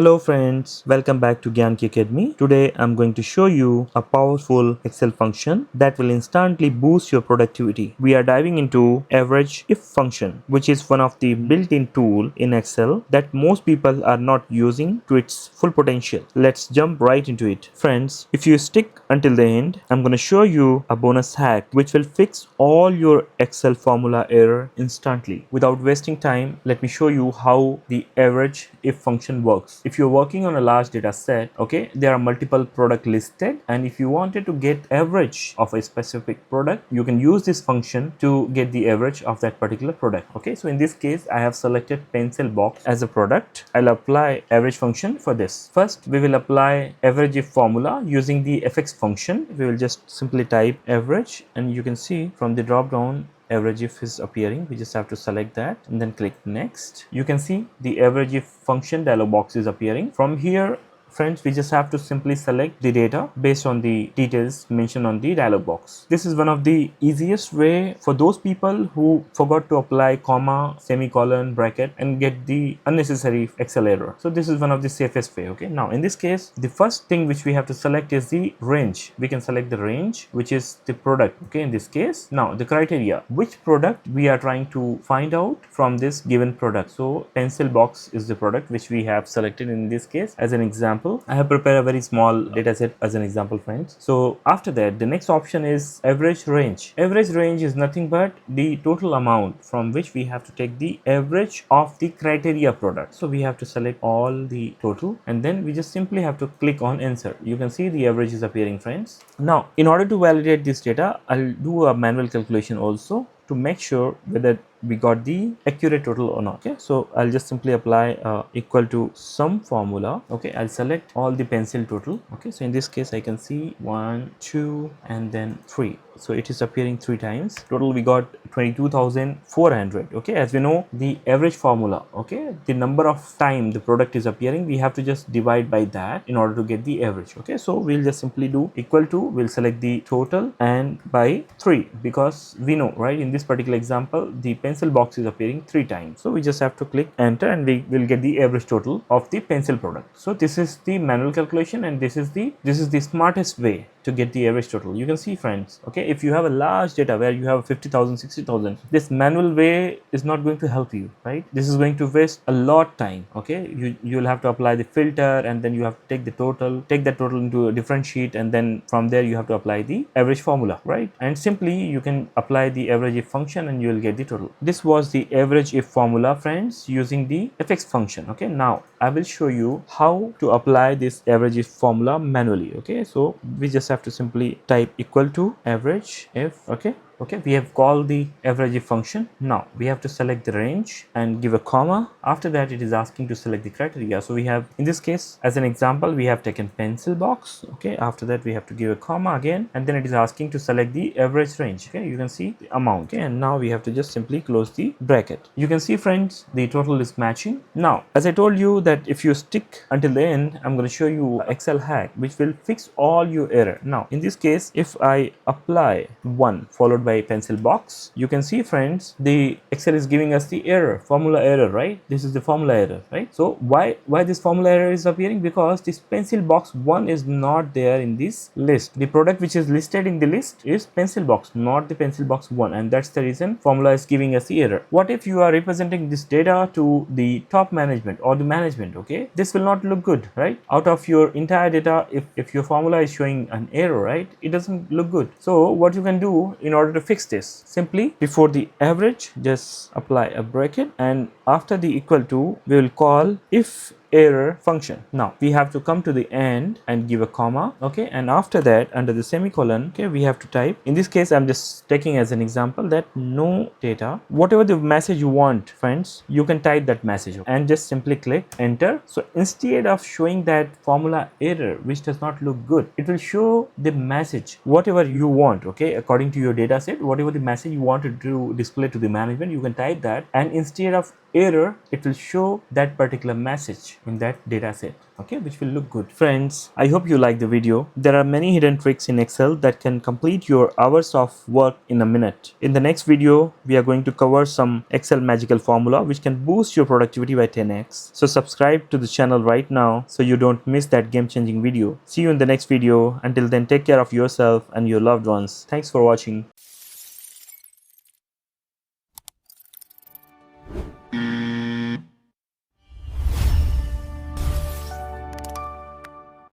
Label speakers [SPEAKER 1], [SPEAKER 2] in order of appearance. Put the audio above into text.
[SPEAKER 1] Hello friends, welcome back to Gyan Ki Academy. Today I'm going to show you a powerful Excel function that will instantly boost your productivity. We are diving into average if function, which is one of the built-in tool in Excel that most people are not using to its full potential. Let's jump right into it. Friends, if you stick until the end, I'm going to show you a bonus hack which will fix all your Excel formula error instantly. Without wasting time, let me show you how the average if function works. If you're working on a large data set, okay, there are multiple product listed, and if you wanted to get average of a specific product, you can use this function to get the average of that particular product. Okay, so in this case I have selected pencil box as a product. I'll apply average function for this. First we will apply average if formula using the fx function. We will just simply type average, and you can see from the drop down average if is appearing. We just have to select that and then click next. You can see the average if function dialog box is appearing. From here, friends, we just have to simply select the data based on the details mentioned on the dialog box. This is one of the easiest way for those people who forgot to apply comma, semicolon, bracket and get the unnecessary Excel error. So this is one of the safest way. Okay, now in this case, the first thing which we have to select is the range. We can select the range, which is the product. Okay, in this case, now the criteria, which product we are trying to find out from this given product. So pencil box is the product which we have selected in this case as an example. I have prepared a very small data set as an example, friends. So after that, the next option is average range. Average range is nothing but the total amount from which we have to take the average of the criteria product. So we have to select all the total, and then we just simply have to click on insert. You can see the average is appearing, friends. Now in order to validate this data, I'll do a manual calculation also to make sure whether we got the accurate total or not. Okay, so I'll just simply apply equal to some formula. Okay, I'll select all the pencil total. Okay, so in this case I can see 1 2 and then 3, so it is appearing 3 times. Total we got 22,400. okay, as we know the average formula, okay, the number of time the product is appearing, we have to just divide by that in order to get the average. Okay, so we'll just simply do equal to, we'll select the total and by 3, because we know, right, in this particular example the pencil box is appearing 3 times. So we just have to click enter and we will get the average total of the pencil product. So this is the manual calculation, and this is the smartest way to get the average total. You can see, friends, okay, if you have a large data where you have 50,000, 60,000, this manual way is not going to help you, right? This is going to waste a lot time. Okay, you'll have to apply the filter, and then you have to take that total into a different sheet, and then from there you have to apply the average formula, right? And simply you can apply the average if function and you will get the total. This was the average if formula, friends, using the fx function. Okay, now I will show you how to apply this average if formula manually. Okay, so we just have to simply type equal to average if. Okay, we have called the average if function. Now we have to select the range and give a comma. After that it is asking to select the criteria. So we have, in this case as an example, we have taken pencil box. Okay, after that we have to give a comma again, and then it is asking to select the average range. Okay, you can see the amount. Okay, and now we have to just simply close the bracket. You can see, friends, the total is matching. Now as I told you that if you stick until the end, I'm going to show you Excel hack which will fix all your error. Now in this case, if I apply 1 followed by pencil box, you can see, friends, the Excel is giving us the error, formula error, right? This is the formula error, right? So why this formula error is appearing? Because this pencil box 1 is not there in this list. The product which is listed in the list is pencil box, not the pencil box 1, and that's the reason formula is giving us the error. What if you are representing this data to the top management or the management? Okay, this will not look good, right? Out of your entire data, if your formula is showing an error, right, it doesn't look good. So what you can do in order to fix this, simply before the average just apply a bracket, and after the equal to we will call if error function. Now we have to come to the end and give a comma. Okay, and after that under the semicolon, okay, we have to type, in this case I'm just taking as an example that no data, whatever the message you want, friends, you can type that message and just simply click enter. So instead of showing that formula error which does not look good, it will show the message whatever you want. Okay, according to your data set, whatever the message you wanted to display to the management, you can type that, and instead of error, it will show that particular message in that data set, okay, which will look good. Friends, I hope you like the video. There are many hidden tricks in Excel that can complete your hours of work in a minute. In the next video, we are going to cover some Excel magical formula which can boost your productivity by 10x. So subscribe to the channel right now so you don't miss that game-changing video. See you in the next video. Until then, take care of yourself and your loved ones. Thanks for watching.